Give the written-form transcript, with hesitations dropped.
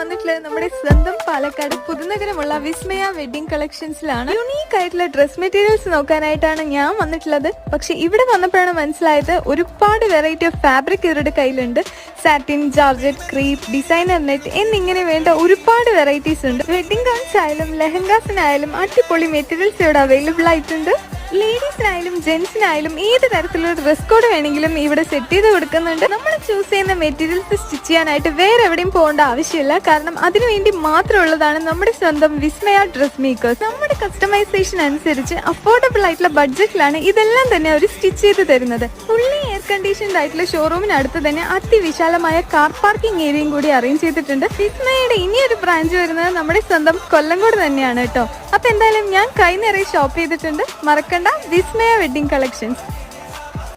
വന്നിട്ടുള്ളത് നമ്മുടെ സ്വന്തം പാലക്കാട് പുതുനഗരമുള്ള വിസ്മയ വെഡിങ് കളക്ഷൻസിലാണ്. യുണീക്ക് ആയിട്ടുള്ള ഡ്രസ് മെറ്റീരിയൽസ് നോക്കാനായിട്ടാണ് ഞാൻ വന്നിട്ടുള്ളത്. പക്ഷെ ഇവിടെ വന്നപ്പോഴാണ് മനസ്സിലായത് ഒരുപാട് വെറൈറ്റി ഓഫ് ഫാബ്രിക് ഇവരുടെ കയ്യിലുണ്ട്. Satin, georgette, creep, designer net എന്നിങ്ങനെ വേണ്ട ഒരുപാട് വെറൈറ്റീസ് ഉണ്ട്. വെഡിങ് ഗൗൺസ് ആയാലും ലെഹങ്കാസിനായാലും അടിപൊളി മെറ്റീരിയൽസ് ഇവിടെ അവൈലബിൾ ആയിട്ടുണ്ട്. ലേഡീസിനായാലും ജെന്റ്സിനായാലും ഏത് തരത്തിലുള്ള ഡ്രസ് കോഡ് വേണമെങ്കിലും ഇവിടെ സെറ്റ് ചെയ്ത് കൊടുക്കുന്നുണ്ട്. നമ്മൾ ചൂസ് ചെയ്യുന്ന മെറ്റീരിയൽസ് സ്റ്റിച്ച് ചെയ്യാനായിട്ട് വേറെ എവിടെയും പോകേണ്ട ആവശ്യമില്ല. കാരണം അതിനുവേണ്ടി മാത്രമുള്ളതാണ് നമ്മുടെ സ്വന്തം വിസ്മയ ഡ്രസ് മേക്കേഴ്സ്. നമ്മുടെ കസ്റ്റമൈസേഷൻ അനുസരിച്ച് അഫോർഡബിൾ ആയിട്ടുള്ള ബഡ്ജറ്റിലാണ് ഇതെല്ലാം തന്നെ അവർ സ്റ്റിച്ച് ചെയ്ത് തരുന്നത്. ഫുള്ളി എയർ കണ്ടീഷൻഡ് ആയിട്ടുള്ള ഷോറൂമിനടുത്ത് തന്നെ അതിവിശാലമായ കാർ പാർക്കിംഗ് ഏരിയയും കൂടി അറേഞ്ച് ചെയ്തിട്ടുണ്ട്. വിസ്മയയുടെ ഇനിയൊരു ബ്രാഞ്ച് വരുന്നത് നമ്മുടെ സ്വന്തം കൊല്ലങ്കോട് തന്നെയാണ് കേട്ടോ. അപ്പൊ എന്തായാലും ഞാൻ കൈ നിറയെ ഷോപ്പ് ചെയ്തിട്ടുണ്ട്. മറക്കണ്ട, വിസ്മയ വെഡിങ് കളക്ഷൻസ്.